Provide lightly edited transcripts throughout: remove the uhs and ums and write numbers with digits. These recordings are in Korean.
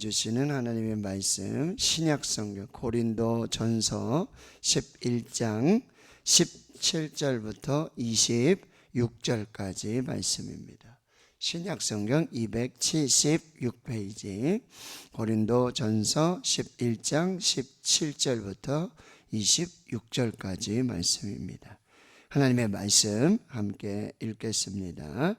주시는 하나님의 말씀, 신약성경 고린도전서 11장 17절부터 26절까지 말씀입니다. 신약성경 276페이지 고린도전서 11장 17절부터 26절까지 말씀입니다. 하나님의 말씀 함께 읽겠습니다.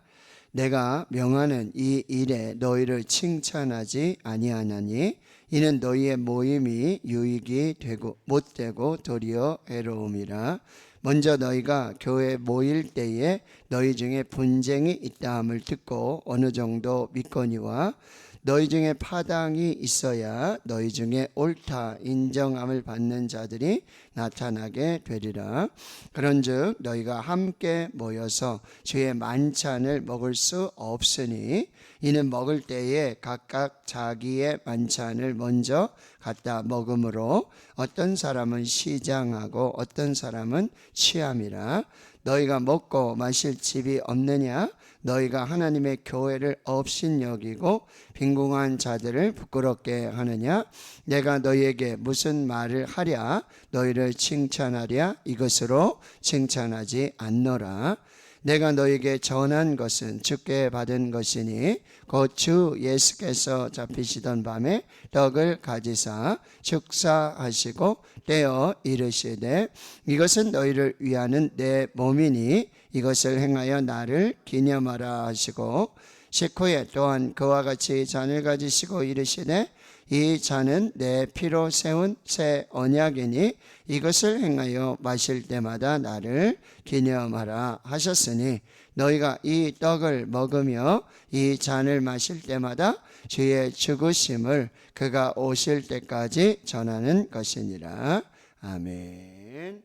내가 명하는 이 일에 너희를 칭찬하지 아니하나니 이는 너희의 모임이 유익이 되고 못되고 도리어 해로움이라. 먼저 너희가 교회에 모일 때에 너희 중에 분쟁이 있다함을 듣고 어느 정도 믿거니와 너희 중에 파당이 있어야 너희 중에 옳다 인정함을 받는 자들이 나타나게 되리라. 그런즉 너희가 함께 모여서 주의 만찬을 먹을 수 없으니 이는 먹을 때에 각각 자기의 만찬을 먼저 갖다 먹음으로 어떤 사람은 시장하고 어떤 사람은 취함이라. 너희가 먹고 마실 집이 없느냐? 너희가 하나님의 교회를 업신여기고 빈궁한 자들을 부끄럽게 하느냐? 내가 너희에게 무슨 말을 하랴? 너희를 칭찬하랴? 이것으로 칭찬하지 않노라. 내가 너희에게 전한 것은 주께 받은 것이니 곧 주 예수께서 잡히시던 밤에 떡을 가지사 축사하시고 떼어 이르시되 이것은 너희를 위하는 내 몸이니 이것을 행하여 나를 기념하라 하시고 식후에 또한 그와 같이 잔을 가지시고 이르시되 이 잔은 내 피로 세운 새 언약이니 이것을 행하여 마실 때마다 나를 기념하라 하셨으니 너희가 이 떡을 먹으며 이 잔을 마실 때마다 주의 죽으심을 그가 오실 때까지 전하는 것이니라. 아멘.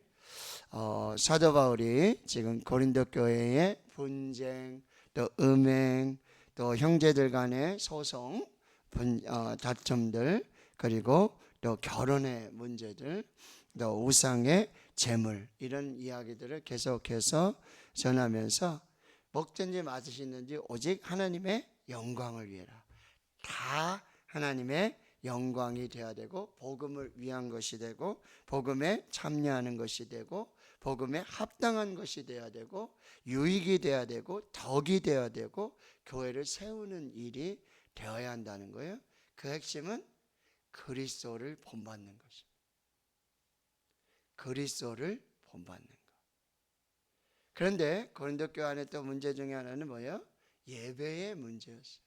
사도 바울이 지금 고린도 교회의 분쟁, 또 음행, 또 형제들 간의 소송, 다툼들, 그리고 또 결혼의 문제들, 또 우상의 재물, 이런 이야기들을 계속해서 전하면서 먹든지 마시든지 오직 하나님의 영광을 위해라. 다 하나님의 영광이 되어야 되고 복음을 위한 것이 되고 복음에 참여하는 것이 되고 복음에 합당한 것이 되어야 되고 유익이 되어야 되고 덕이 되어야 되고 교회를 세우는 일이 되어야 한다는 거예요. 그 핵심은 그리스도를 본받는 것입니다. 그리스도를 본받는 것. 그런데 고린도 교회 안에 또 문제 중에 하나는 뭐예요? 예배의 문제였어요.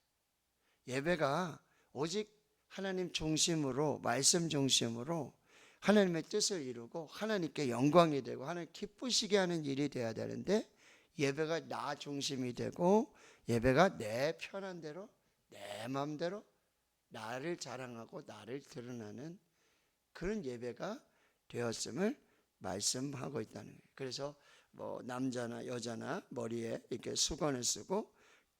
예배가 오직 하나님 중심으로, 말씀 중심으로 하나님의 뜻을 이루고 하나님께 영광이 되고 하나님 기쁘시게 하는 일이 되어야 되는데 예배가 나 중심이 되고 예배가 내 편한 대로 내 마음대로 나를 자랑하고 나를 드러나는 그런 예배가 되었음을 말씀하고 있다는 거예요. 그래서 남자나 여자나 머리에 이렇게 수건을 쓰고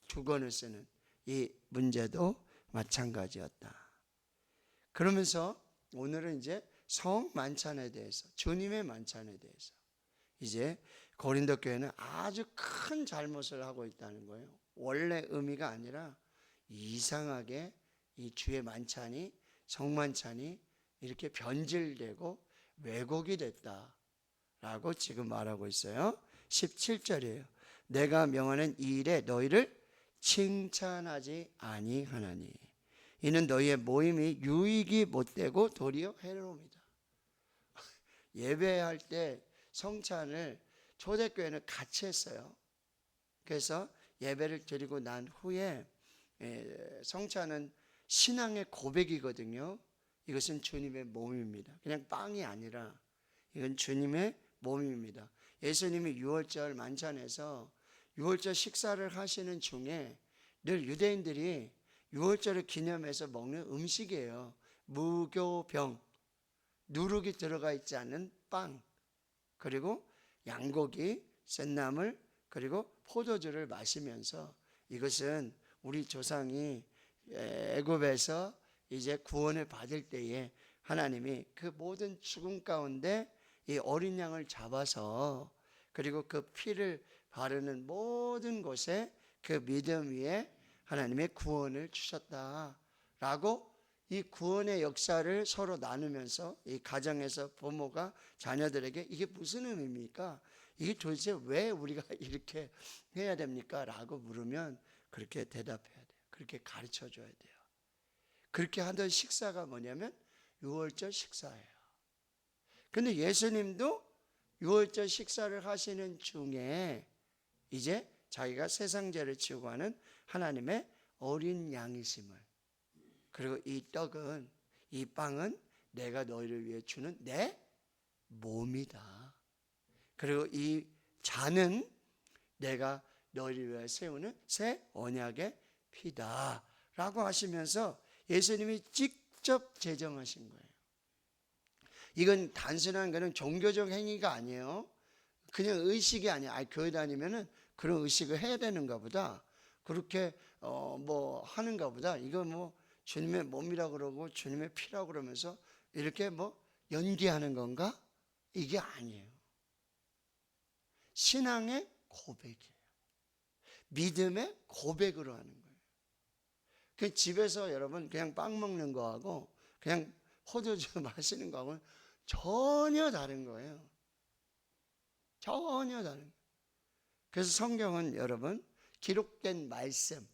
두건을 쓰는 이 문제도 마찬가지였다. 그러면서 오늘은 이제 성만찬에 대해서, 주님의 만찬에 대해서 이제 고린도 교회는 아주 큰 잘못을 하고 있다는 거예요. 원래 의미가 아니라 이상하게 이 주의 만찬이, 성만찬이 이렇게 변질되고 왜곡이 됐다라고 지금 말하고 있어요. 17절이에요. 내가 명하는 이 일에 너희를 칭찬하지 아니하나니 이는 너희의 모임이 유익이 못되고 도리어 해로움이다. 예배할 때 성찬을 초대교회는 같이 했어요. 그래서 예배를 드리고 난 후에 성찬은 신앙의 고백이거든요. 이것은 주님의 몸입니다. 그냥 빵이 아니라 이건 주님의 몸입니다. 예수님이 유월절 만찬에서 유월절 식사를 하시는 중에 늘 유대인들이 유월절을 기념해서 먹는 음식이에요. 무교병, 누룩이 들어가 있지 않은 빵, 그리고 양고기, 쇳나물, 그리고 포도주를 마시면서 이것은 우리 조상이 애굽에서 이제 구원을 받을 때에 하나님이 그 모든 죽음 가운데 이 어린 양을 잡아서 그리고 그 피를 바르는 모든 곳에 그 믿음 위에 하나님의 구원을 주셨다라고 이 구원의 역사를 서로 나누면서 이 가정에서 부모가 자녀들에게 이게 무슨 의미입니까? 이게 도대체 왜 우리가 이렇게 해야 됩니까? 라고 물으면 그렇게 대답해야 돼요. 그렇게 가르쳐 줘야 돼요. 그렇게 하던 식사가 뭐냐면 유월절 식사예요. 근데 예수님도 유월절 식사를 하시는 중에 이제 자기가 세상 죄를 지우고 하는 하나님의 어린 양이심을, 그리고 이 떡은, 이 빵은 내가 너희를 위해 주는 내 몸이다. 그리고 이 잔은 내가 너희를 위해 세우는 새 언약의 피다 라고 하시면서 예수님이 직접 제정하신 거예요. 이건 단순한 거는 종교적 행위가 아니에요. 그냥 의식이 아니야. 교회 다니면은 그런 의식을 해야 되는가 보다, 그렇게 뭐 하는가 보다, 이거 뭐 주님의 몸이라고 그러고 주님의 피라고 그러면서 이렇게 뭐 연기하는 건가? 이게 아니에요. 신앙의 고백이에요. 믿음의 고백으로 하는 거예요. 그 집에서 여러분 그냥 빵 먹는 거하고 그냥 포도주 마시는 거하고는 전혀 다른 거예요. 전혀 다른 거예요. 그래서 성경은 여러분 기록된 말씀,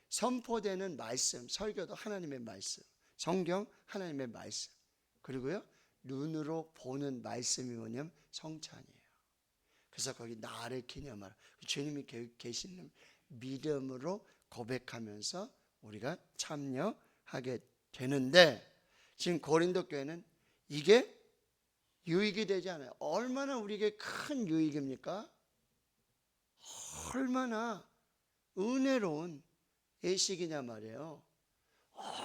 선포되는 말씀, 설교도 하나님의 말씀, 성경 하나님의 말씀, 그리고요 눈으로 보는 말씀이 뭐냐면 성찬이에요. 그래서 거기 나를 기념하라, 주님이 계시는 믿음으로 고백하면서 우리가 참여하게 되는데, 지금 고린도 교회는 이게 유익이 되지 않아요. 얼마나 우리에게 큰 유익입니까? 얼마나 은혜로운 예식이냐 말이에요.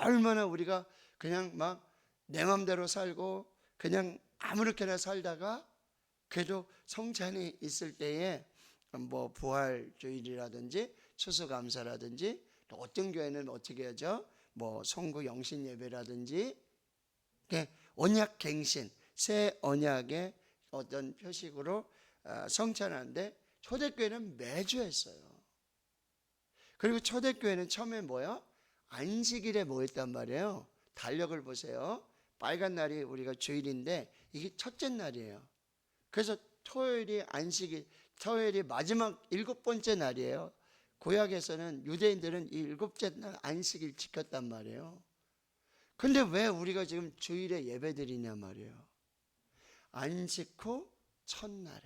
얼마나 우리가 그냥 막 내 맘대로 살고 그냥 아무렇게나 살다가 그래도 성찬이 있을 때에 뭐 부활주일이라든지 추수감사라든지, 또 어떤 교회는 어떻게 하죠? 뭐 성구 영신 예배라든지 언약갱신, 새 언약의 어떤 표식으로 성찬하는데, 초대교회는 매주 했어요. 그리고 초대교회는 처음에 뭐요? 안식일에 모였단 말이에요. 달력을 보세요. 빨간 날이 우리가 주일인데 이게 첫째 날이에요. 그래서 토요일이 안식일, 토요일이 마지막 7번째 날이에요. 구약에서는 유대인들은 이 7째 날 안식일 지켰단 말이에요. 근데 왜 우리가 지금 주일에 예배드리냐 말이에요. 안식 후 첫날에,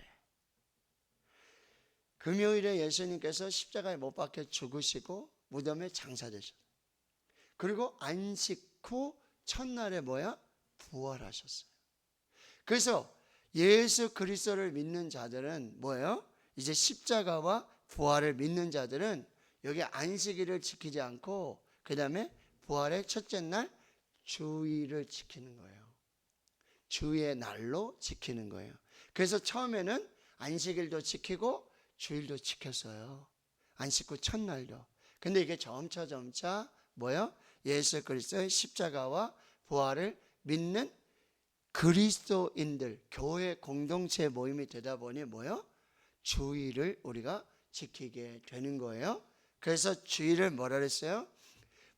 금요일에 예수님께서 십자가에 못 박혀 죽으시고 무덤에 장사되셨어요. 그리고 안식 후 첫날에 뭐야? 부활하셨어요. 그래서 예수 그리스도를 믿는 자들은 뭐예요? 이제 십자가와 부활을 믿는 자들은 여기 안식일을 지키지 않고 그 다음에 부활의 첫째 날 주일을 지키는 거예요. 주의 날로 지키는 거예요. 그래서 처음에는 안식일도 지키고 주일도 지켰어요. 안식 후 첫날도. 근데 이게 점차 뭐예요? 예수 그리스도의 십자가와 부활을 믿는 그리스도인들, 교회 공동체 모임이 되다 보니 뭐예요? 주일을 우리가 지키게 되는 거예요. 그래서 주일을 뭐라 그랬어요?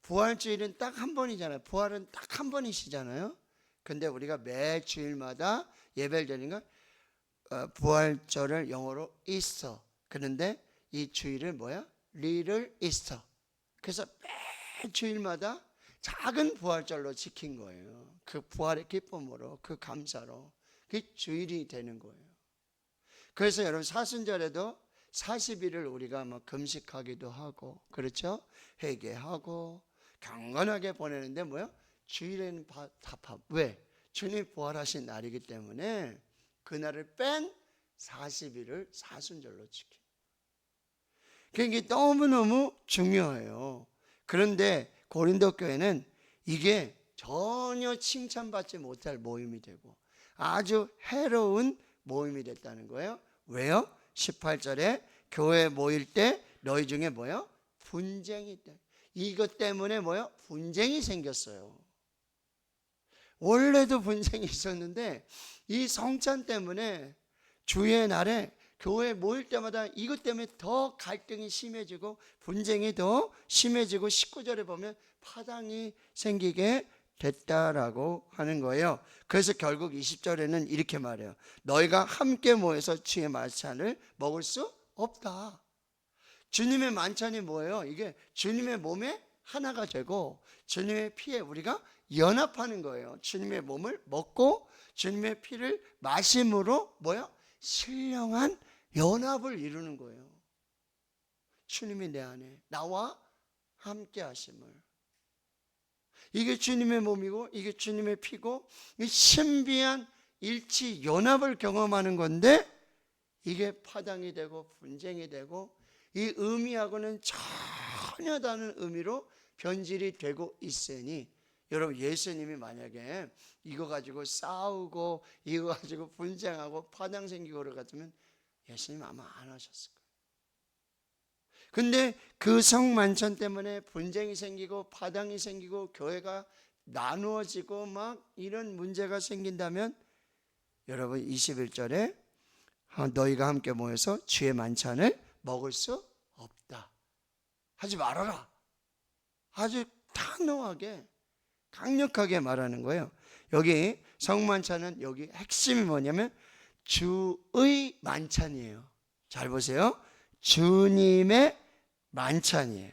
부활주일은 딱 한 번이잖아요. 부활은 딱 한 번이시잖아요. 근데 우리가 매 주일마다 예배를 드리는 건 부활절을 영어로 이스터. 그런데 이 주일을 뭐야? 리틀 이스터. 그래서 매 주일마다 작은 부활절로 지킨 거예요. 그 부활의 기쁨으로, 그 감사로. 그게 주일이 되는 거예요. 그래서 여러분 사순절에도 40일을 우리가 막 금식하기도 하고, 그렇죠? 회개하고 경건하게 보내는데 뭐요? 주일에는 답합. 왜? 주님 부활하신 날이기 때문에 그날을 뺀 40일을 사순절로 지킵니다. 그게 너무너무 중요해요. 그런데 고린도 교회는 이게 전혀 칭찬받지 못할 모임이 되고 아주 해로운 모임이 됐다는 거예요. 왜요? 18절에 교회 모일 때 너희 중에 뭐요? 분쟁이 있다. 이것 때문에 뭐요? 분쟁이 생겼어요. 원래도 분쟁이 있었는데 이 성찬 때문에 주의 날에 교회 모일 때마다 이것 때문에 더 갈등이 심해지고 분쟁이 더 심해지고 19절에 보면 파당이 생기게 됐다라고 하는 거예요. 그래서 결국 20절에는 이렇게 말해요. 너희가 함께 모여서 주의 만찬을 먹을 수 없다. 주님의 만찬이 뭐예요? 이게 주님의 몸에 하나가 되고 주님의 피에 우리가 연합하는 거예요. 주님의 몸을 먹고 주님의 피를 마심으로 뭐요? 신령한 연합을 이루는 거예요. 주님이 내 안에 나와 함께 하심을. 이게 주님의 몸이고 이게 주님의 피고 이 신비한 일치 연합을 경험하는 건데 이게 파당이 되고 분쟁이 되고 이 의미하고는 전혀 다른 의미로 변질이 되고 있으니 여러분 예수님이 만약에 이거 가지고 싸우고 이거 가지고 분쟁하고 파당 생기고 그러 같으면 예수님 아마 안 하셨을 거예요. 근데 그 성만찬 때문에 분쟁이 생기고 파당이 생기고 교회가 나누어지고 막 이런 문제가 생긴다면 여러분 21절에 너희가 함께 모여서 주의 만찬을 먹을 수 없다. 하지 말아라. 아주 단호하게 강력하게 말하는 거예요. 여기 성만찬은 여기 핵심이 뭐냐면 주의 만찬이에요. 잘 보세요. 주님의 만찬이에요.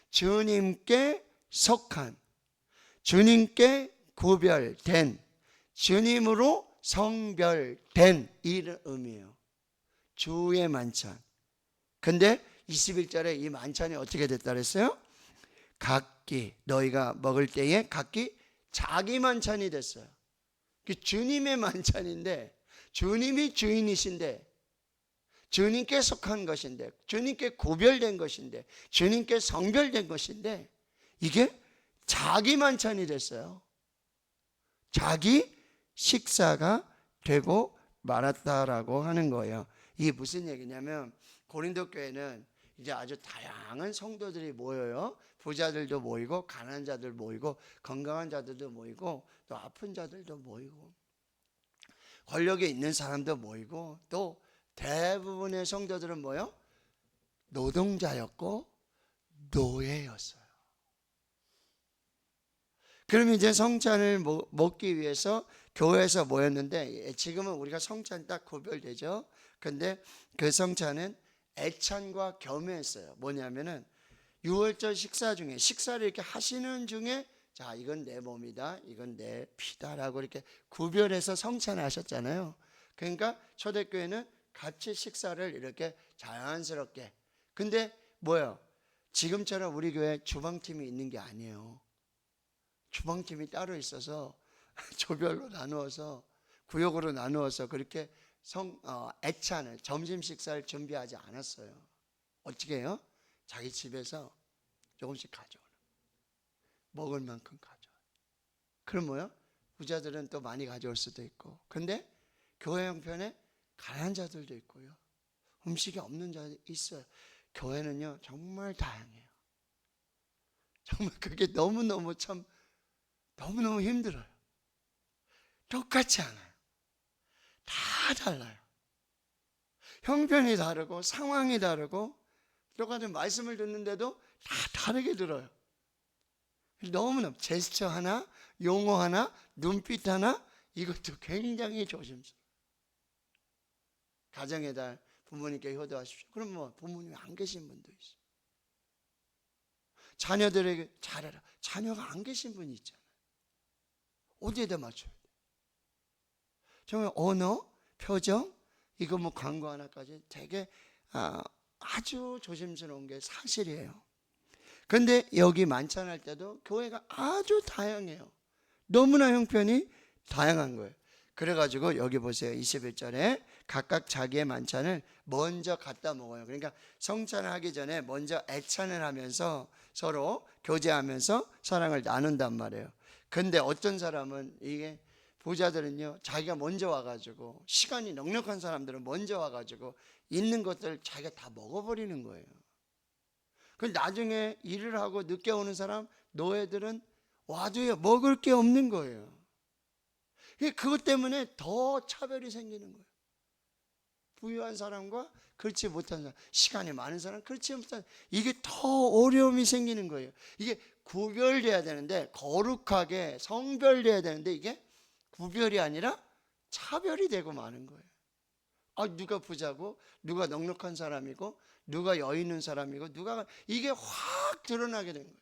주님께 속한, 주님께 구별된, 주님으로 성별된 이런 의미예요. 주의 만찬. 근데 21절에 이 만찬이 어떻게 됐다 그랬어요? 각기 너희가 먹을 때에 각기 자기 만찬이 됐어요. 주님의 만찬인데 주님이 주인이신데 주님께 속한 것인데 주님께 구별된 것인데 주님께 성별된 것인데 이게 자기 만찬이 됐어요. 자기 식사가 되고 말았다라고 하는 거예요. 이게 무슨 얘기냐면 고린도 교회는 이제 아주 다양한 성도들이 모여요. 부자들도 모이고 가난한 자들 모이고 건강한 자들도 모이고 또 아픈 자들도 모이고 권력에 있는 사람도 모이고 또 대부분의 성도들은 뭐요? 노동자였고 노예였어요. 그럼 이제 성찬을 먹기 위해서 교회에서 모였는데 지금은 우리가 성찬 딱 구별되죠. 근데 그 성찬은 애찬과 겸했어요. 뭐냐면은 6월절 식사 중에 식사를 이렇게 하시는 중에 자 이건 내 몸이다 이건 내 피다라고 이렇게 구별해서 성찬을 하셨잖아요. 그러니까 초대교회는 같이 식사를 이렇게 자연스럽게. 근데 뭐예요? 지금처럼 우리 교회 주방팀이 있는 게 아니에요. 주방팀이 따로 있어서 조별로 나누어서 구역으로 나누어서 그렇게 애찬을 점심 식사를 준비하지 않았어요. 어떻게 해요? 자기 집에서 조금씩 가져오는 먹을 만큼 가져와요. 그럼 뭐요? 부자들은 또 많이 가져올 수도 있고 근데 교회 형편에 가난한 자들도 있고요. 음식이 없는 자도 있어요. 교회는요 정말 다양해요. 정말 그게 너무너무 참 너무너무 힘들어요. 똑같지 않아요. 다 달라요. 형편이 다르고 상황이 다르고 똑같은 말씀을 듣는데도 다 다르게 들어요. 너무너무 제스처 하나, 용어 하나, 눈빛 하나 이것도 굉장히 조심스러워요. 가정의 달 부모님께 효도하십시오. 그럼 뭐 부모님이 안 계신 분도 있어요. 자녀들에게 잘해라. 자녀가 안 계신 분이 있잖아요. 어디에다 맞춰야 돼? 정말 언어, 표정 이거 뭐 광고 하나까지 되게 아주 조심스러운 게 사실이에요. 그런데 여기 만찬할 때도 교회가 아주 다양해요. 너무나 형편이 다양한 거예요. 그래가지고 여기 보세요. 21절에 각각 자기의 만찬을 먼저 갖다 먹어요. 그러니까 성찬을 하기 전에 먼저 애찬을 하면서 서로 교제하면서 사랑을 나눈단 말이에요. 근데 어떤 사람은 이게 부자들은요 자기가 먼저 와가지고 시간이 넉넉한 사람들은 먼저 와가지고 있는 것들을 자기가 다 먹어버리는 거예요. 그 나중에 일을 하고 늦게 오는 사람 노예들은 와도요 먹을 게 없는 거예요. 그것 때문에 더 차별이 생기는 거예요. 부유한 사람과 그렇지 못한 사람, 시간이 많은 사람, 그렇지 못한, 이게 더 어려움이 생기는 거예요. 이게 구별돼야 되는데, 거룩하게 성별돼야 되는데, 이게 구별이 아니라 차별이 되고 마는 거예요. 누가 부자고, 누가 넉넉한 사람이고, 누가 여유 있는 사람이고, 누가, 이게 확 드러나게 된 거예요.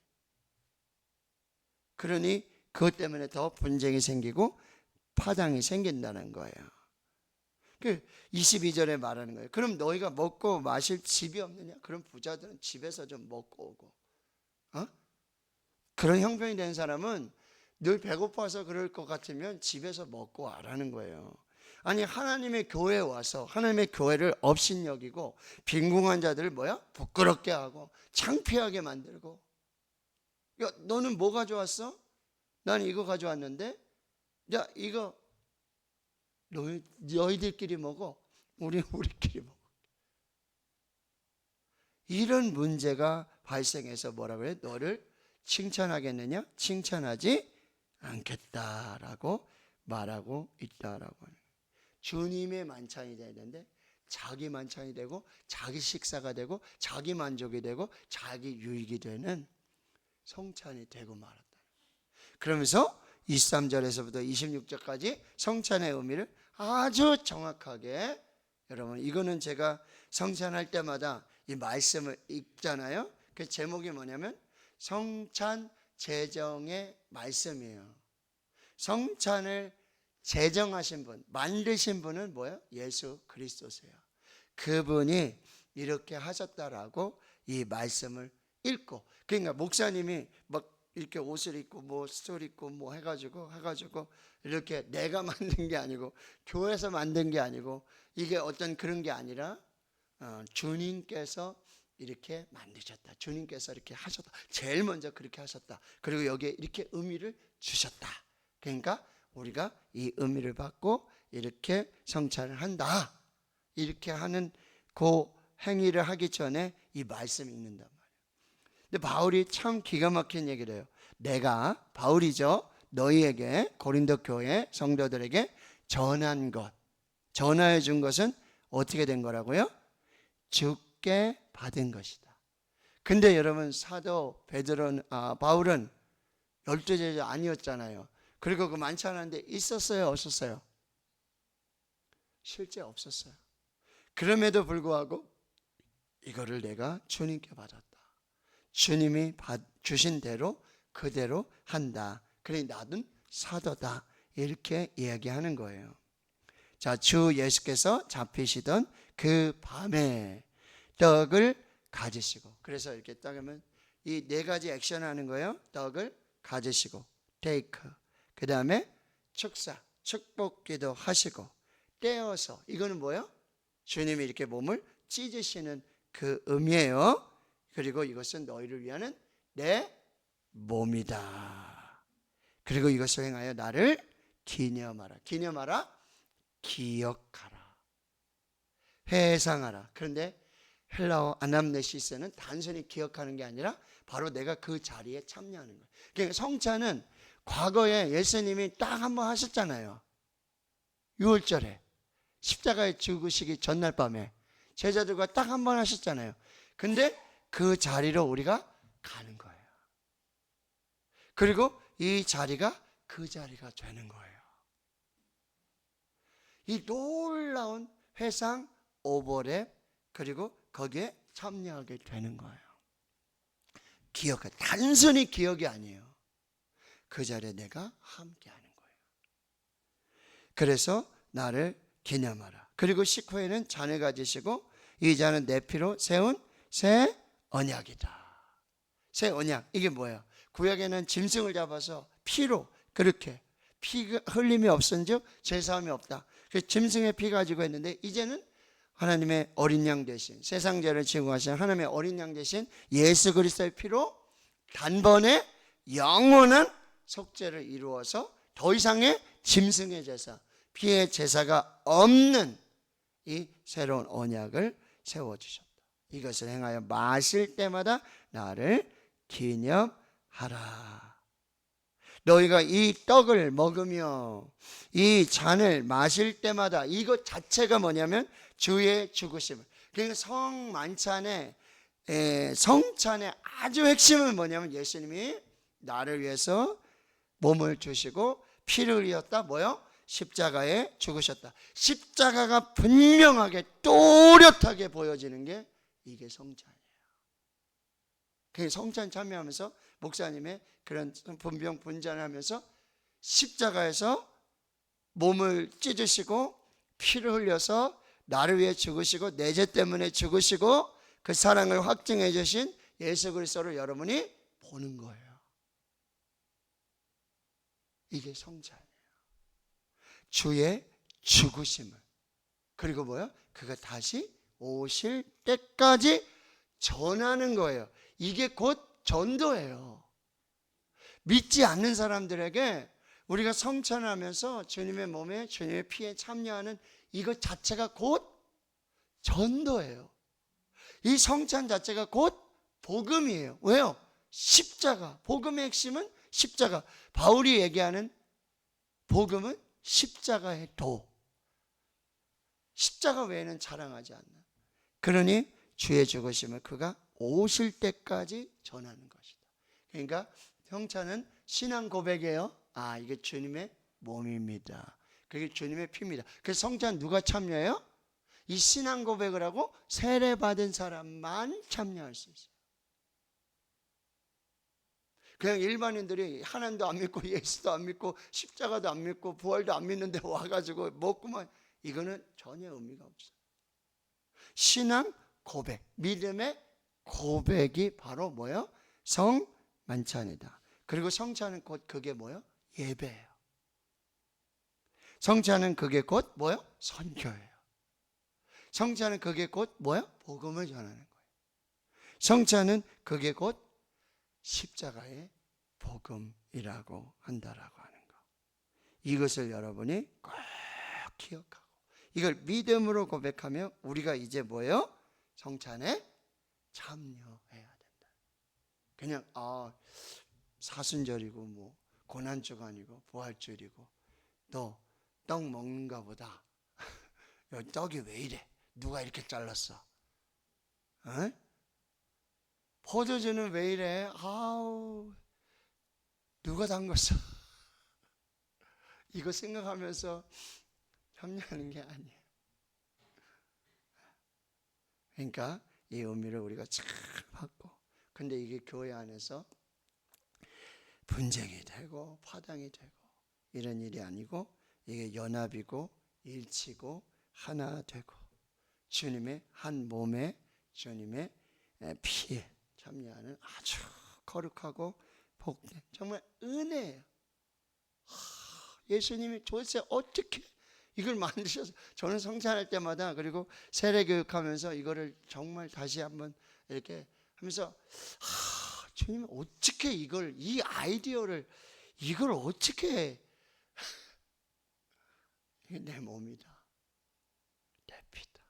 그러니 그것 때문에 더 분쟁이 생기고 파당이 생긴다는 거예요. 그 22절에 말하는 거예요. 그럼 너희가 먹고 마실 집이 없느냐? 그럼 부자들은 집에서 좀 먹고 오고, 그런 형편이 된 사람은 늘 배고파서 그럴 것 같으면 집에서 먹고 와라는 거예요. 아니, 하나님의 교회에 와서 하나님의 교회를 업신여기고 빈궁한 자들을 부끄럽게 하고 창피하게 만들고, 야, 너는 뭐 가져왔어? 난 이거 가져왔는데, 야, 이거 너희들끼리 먹어. 우리끼리 먹어. 이런 문제가 발생해서 뭐라고 해요? 너를 칭찬하겠느냐? 칭찬하지 않겠다라고 말하고 있다라고 하는 거예요. 주님의 만찬이 돼야 되는데 자기 만찬이 되고 자기 식사가 되고 자기 만족이 되고 자기 유익이 되는 성찬이 되고 말았다. 그러면서 23절에서부터 26절까지 성찬의 의미를 아주 정확하게, 여러분, 이거는 제가 성찬할 때마다 이 말씀을 읽잖아요. 그 제목이 뭐냐면 성찬 제정의 말씀이에요. 성찬을 제정하신 분, 만드신 분은 뭐예요? 예수 그리스도세요. 그분이 이렇게 하셨다라고 이 말씀을 읽고, 그러니까 목사님이 막 이렇게 옷을 입고 스토리 입고 해가지고 이렇게 내가 만든 게 아니고 교회에서 만든 게 아니고 이게 어떤 그런 게 아니라 주님께서 이렇게 만드셨다. 주님께서 이렇게 하셨다. 제일 먼저 그렇게 하셨다. 그리고 여기에 이렇게 의미를 주셨다. 그러니까 우리가 이 의미를 받고 이렇게 성찬을 한다. 이렇게 하는 그 행위를 하기 전에 이 말씀을 읽는단 말이에요. 근데 바울이 참 기가 막힌 얘기를 해요. 내가, 바울이죠, 너희에게, 고린도 교회 성도들에게 전한 것, 전하여 준 것은 어떻게 된 거라고요? 주께 받은 것이다. 근데 여러분, 사도 바울은 12제자 아니었잖아요. 그리고 그 만찬하는데 있었어요, 없었어요? 실제 없었어요. 그럼에도 불구하고 이거를 내가 주님께 받았다. 주님이 주신 대로 그대로 한다. 그러니 나는 사도다. 이렇게 이야기하는 거예요. 자, 주 예수께서 잡히시던 그 밤에 떡을 가지시고, 그래서 이렇게 딱 하면 이 네 가지 액션 하는 거예요. 떡을 가지시고, take, 그 다음에 축사, 축복기도 하시고, 떼어서, 이거는 뭐예요? 주님이 이렇게 몸을 찢으시는 그 의미예요. 그리고 이것은 너희를 위하는 내 몸이다. 그리고 이것을 행하여 나를 기념하라. 기념하라, 기억하라, 회상하라. 그런데 헬라어 아남네시스는 단순히 기억하는 게 아니라 바로 내가 그 자리에 참여하는 거예요. 그러니까 성찬은 과거에 예수님이 딱 한 번 하셨잖아요. 6월절에 십자가에 죽으시기 전날 밤에 제자들과 딱 한 번 하셨잖아요. 근데 그 자리로 우리가 가는 거예요. 그리고 이 자리가 그 자리가 되는 거예요. 이 놀라운 회상, 오버랩, 그리고 거기에 참여하게 되는 거예요. 기억해. 단순히 기억이 아니에요. 그 자리에 내가 함께 하는 거예요. 그래서 나를 기념하라. 그리고 식후에는 잔을 가지시고 이 잔은 내 피로 세운 새 언약이다. 새 언약, 이게 뭐예요? 구약에는 짐승을 잡아서 피로, 그렇게 피 흘림이 없은즉 죄사함이 없다. 그래서 짐승의 피 가지고 했는데 이제는 하나님의 어린 양 대신, 세상 죄를 지고 가신 하나님의 어린 양 대신 예수 그리스도의 피로 단번에 영원한 속죄를 이루어서 더 이상의 짐승의 제사, 피의 제사가 없는 이 새로운 언약을 세워주셨다. 이것을 행하여 마실 때마다 나를 기념하라. 너희가 이 떡을 먹으며 이 잔을 마실 때마다 이것 자체가 뭐냐면 주의 죽으심을. 그러니까 성찬의 아주 핵심은 뭐냐면 예수님이 나를 위해서 몸을 주시고 피를 흘렸다. 뭐요? 십자가에 죽으셨다. 십자가가 분명하게 또렷하게 보여지는 게 이게 성찬이에요. 그 성찬 참여하면서 목사님의 그런 분병 분잔하면서 십자가에서 몸을 찢으시고 피를 흘려서 나를 위해 죽으시고 내 죄 때문에 죽으시고 그 사랑을 확증해 주신 예수 그리스도를 여러분이 보는 거예요. 이게 성찬이에요. 주의 죽으심을. 그리고 뭐요? 그가 다시 오실 때까지 전하는 거예요. 이게 곧 전도예요. 믿지 않는 사람들에게 우리가 성찬하면서 주님의 몸에 주님의 피에 참여하는 이것 자체가 곧 전도예요. 이 성찬 자체가 곧 복음이에요. 왜요? 십자가. 복음의 핵심은 십자가. 바울이 얘기하는 복음은 십자가의 도. 십자가 외에는 자랑하지 않는. 그러니 주의 죽으심을 그가 오실 때까지 전하는 것이다. 그러니까 성찬은 신앙 고백이에요. 아, 이게 주님의 몸입니다. 그게 주님의 피입니다. 그래서 성찬 누가 참여해요? 이 신앙 고백을 하고 세례 받은 사람만 참여할 수 있어요. 그냥 일반인들이 하나님도 안 믿고 예수도 안 믿고 십자가도 안 믿고 부활도 안 믿는데 와가지고 먹고만, 이거는 전혀 의미가 없어요. 신앙 고백, 믿음의 고백이 바로 뭐예요? 성만찬이다. 그리고 성찬은 곧 그게 뭐예요? 예배예요. 성찬은 그게 곧 뭐예요? 선교예요. 성찬은 그게 곧 뭐예요? 복음을 전하는 거예요. 성찬은 그게 곧 십자가의 복음이라고 한다라고 하는 거. 이것을 여러분이 꼭 기억하고 이걸 믿음으로 고백하며 우리가 이제 뭐예요? 성찬에 참여해야 된다. 그냥 사순절이고 뭐 고난주가 아니고 부활절이고 너 떡 먹는가 보다. 떡이 왜 이래? 누가 이렇게 잘랐어? 어? 포도주는 왜 이래? 아우, 누가 담갔어? 이거 생각하면서 협력하는 게 아니에요. 그러니까 이 의미를 우리가 잘 받고, 근데 이게 교회 안에서 분쟁이 되고 파당이 되고 이런 일이 아니고 이게 연합이고 일치고 하나 되고 주님의 한 몸에 주님의 피에 참여하는 아주 거룩하고 복된 정말 은혜예요. 예수님이 도대체 어떻게 이걸 만드셔서, 저는 성찬할 때마다 그리고 세례교육하면서 이거를 정말 다시 한번 이렇게 하면서 주님 어떻게 이 아이디어를 이걸 어떻게 이게 내 몸이다, 내 피다.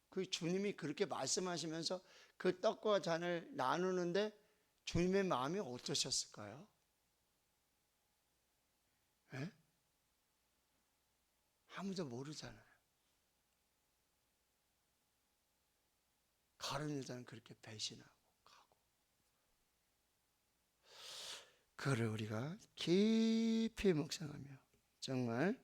그 주님이 그렇게 말씀하시면서 그 떡과 잔을 나누는데 주님의 마음이 어떠셨을까요? 네? 아무도 모르잖아요. 가룟 여자는 그렇게 배신하고 가고. 그거를 우리가 깊이 묵상하며 정말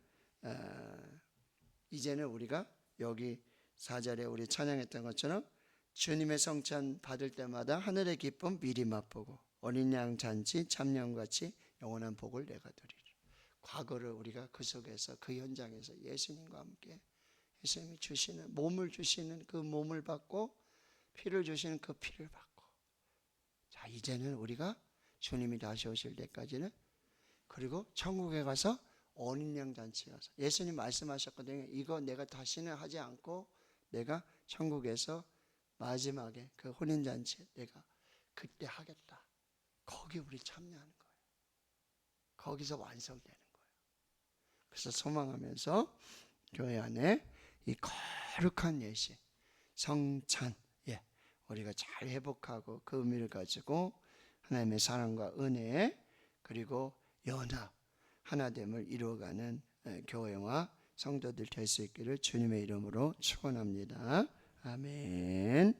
이제는 우리가 여기 4절에 우리 찬양했던 것처럼 주님의 성찬 받을 때마다 하늘의 기쁨 미리 맛보고 어린 양 잔치 참령같이 영원한 복을 내가 드리리라. 과거를 우리가 그 속에서 그 현장에서 예수님과 함께 예수님이 주시는 몸을 주시는 그 몸을 받고 피를 주시는 그 피를 받고, 자 이제는 우리가 주님이 다시 오실 때까지는, 그리고 천국에 가서 어린 양 잔치에 가서 예수님 말씀하셨거든요. 이거 내가 다시는 하지 않고 내가 천국에서 마지막에 그 혼인잔치에 내가 그때 하겠다. 거기 우리 참여하는 거예요. 거기서 완성되는 거예요. 그래서 소망하면서 교회 안에 이 거룩한 예식 성찬, 우리가 잘 회복하고 그 의미를 가지고 하나님의 사랑과 은혜 그리고 연합, 하나됨을 이루어가는 교회와 성도들 될 수 있기를 주님의 이름으로 축원합니다. 아멘.